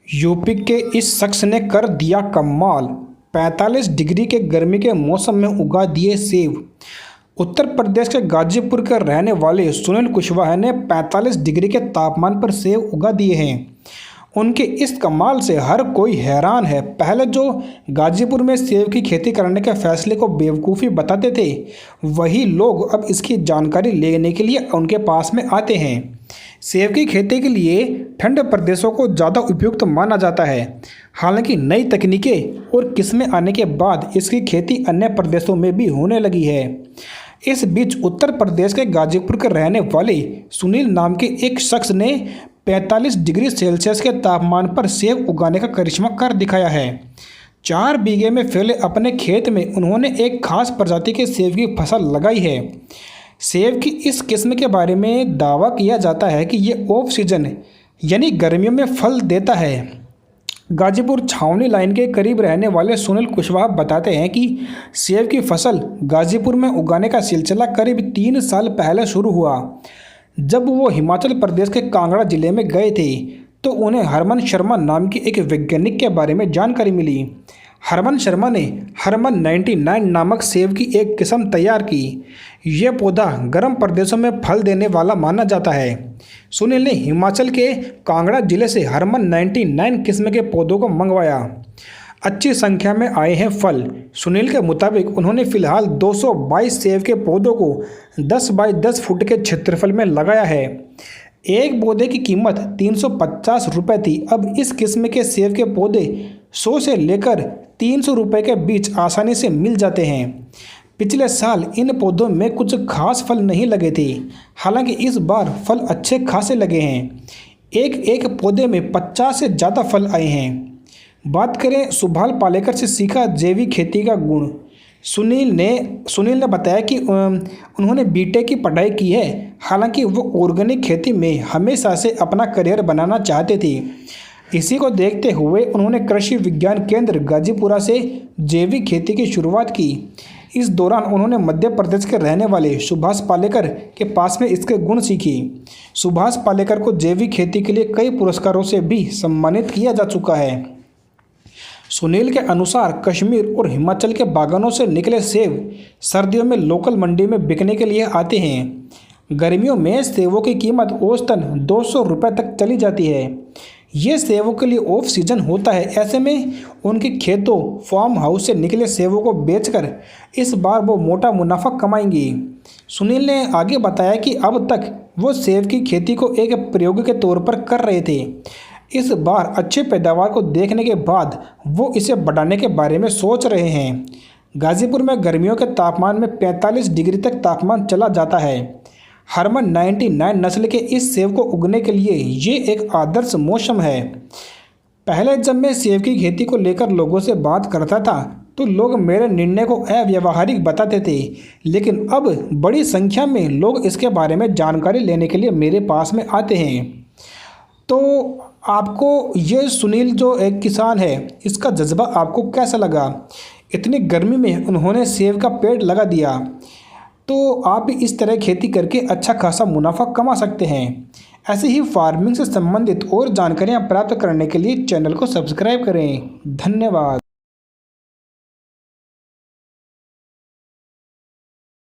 UP के इस शख्स ने कर दिया कमाल। 45 डिग्री के गर्मी के मौसम में उगा दिए सेब। उत्तर प्रदेश के गाजीपुर के रहने वाले सुनील कुशवाहा ने 45 डिग्री के तापमान पर सेब उगा दिए हैं। उनके इस कमाल से हर कोई हैरान है। पहले जो गाजीपुर में सेब की खेती करने के फैसले को बेवकूफ़ी बताते थे, वही लोग अब इसकी जानकारी लेने के लिए उनके पास में आते हैं। सेब की खेती के लिए ठंडे प्रदेशों को ज़्यादा उपयुक्त माना जाता है। हालांकि नई तकनीकें और किस्में आने के बाद इसकी खेती अन्य प्रदेशों में भी होने लगी है। इस बीच उत्तर प्रदेश के गाजीपुर के रहने वाले सुनील नाम के एक शख्स ने 45 डिग्री सेल्सियस के तापमान पर सेब उगाने का करिश्मा कर दिखाया है। 4 बीघे में फैले अपने खेत में उन्होंने एक खास प्रजाति के सेब की फसल लगाई है। सेब की इस किस्म के बारे में दावा किया जाता है कि ये ऑफ सीजन यानी गर्मियों में फल देता है। गाजीपुर छावनी लाइन के करीब रहने वाले सुनील कुशवाहा बताते हैं कि सेब की फसल गाजीपुर में उगाने का सिलसिला करीब 3 साल पहले शुरू हुआ। जब वो हिमाचल प्रदेश के कांगड़ा जिले में गए थे तो उन्हें हरमन शर्मा नाम के एक वैज्ञानिक के बारे में जानकारी मिली। हरमन शर्मा ने हरमन 99 नामक सेब की एक किस्म तैयार की। यह पौधा गर्म प्रदेशों में फल देने वाला माना जाता है। सुनील ने हिमाचल के कांगड़ा जिले से हरमन 99 किस्म के पौधों को मंगवाया। अच्छी संख्या में आए हैं फल। सुनील के मुताबिक उन्होंने फिलहाल 222 सेब के पौधों को 10 बाई 10 फुट के क्षेत्रफल में लगाया है। एक पौधे की कीमत 350 रुपये थी। अब इस किस्म के सेब के पौधे 100 से लेकर 300 रुपये के बीच आसानी से मिल जाते हैं। पिछले साल इन पौधों में कुछ खास फल नहीं लगे थे, हालांकि इस बार फल अच्छे खासे लगे हैं। एक पौधे में 50 से ज़्यादा फल आए हैं। बात करें सुभाष पालेकर से सीखा जैविक खेती का गुण। सुनील ने बताया कि उन्होंने बीटेक की पढ़ाई की है। हालांकि वो ऑर्गेनिक खेती में हमेशा से अपना करियर बनाना चाहते थे। इसी को देखते हुए उन्होंने कृषि विज्ञान केंद्र गाजीपुरा से जैविक खेती की शुरुआत की। इस दौरान उन्होंने मध्य प्रदेश के रहने वाले सुभाष पालेकर के पास में इसके गुण सीखी। सुभाष पालेकर को जैविक खेती के लिए कई पुरस्कारों से भी सम्मानित किया जा चुका है। सुनील के अनुसार कश्मीर और हिमाचल के बागानों से निकले सेब सर्दियों में लोकल मंडी में बिकने के लिए आते हैं। गर्मियों में सेबों की कीमत औसतन 200 रुपये तक चली जाती है। ये सेबों के लिए ऑफ सीजन होता है। ऐसे में उनके खेतों फार्म हाउस से निकले सेबों को बेचकर इस बार वो मोटा मुनाफा कमाएंगी। सुनील ने आगे बताया कि अब तक वो सेब की खेती को एक प्रयोग के तौर पर कर रहे थे। इस बार अच्छे पैदावार को देखने के बाद वो इसे बढ़ाने के बारे में सोच रहे हैं। गाजीपुर में गर्मियों के तापमान में 45 डिग्री तक तापमान चला जाता है। हरमन 99 नस्ल के इस सेब को उगने के लिए ये एक आदर्श मौसम है। पहले जब मैं सेब की खेती को लेकर लोगों से बात करता था तो लोग मेरे निर्णय को अव्यावहारिक बताते थे, लेकिन अब बड़ी संख्या में लोग इसके बारे में जानकारी लेने के लिए मेरे पास में आते हैं। तो आपको ये सुनील जो एक किसान है, इसका जज्बा आपको कैसा लगा? इतनी गर्मी में उन्होंने सेब का पेड़ लगा दिया। तो आप भी इस तरह खेती करके अच्छा खासा मुनाफा कमा सकते हैं। ऐसे ही फार्मिंग से संबंधित और जानकारियाँ प्राप्त करने के लिए चैनल को सब्सक्राइब करें। धन्यवाद।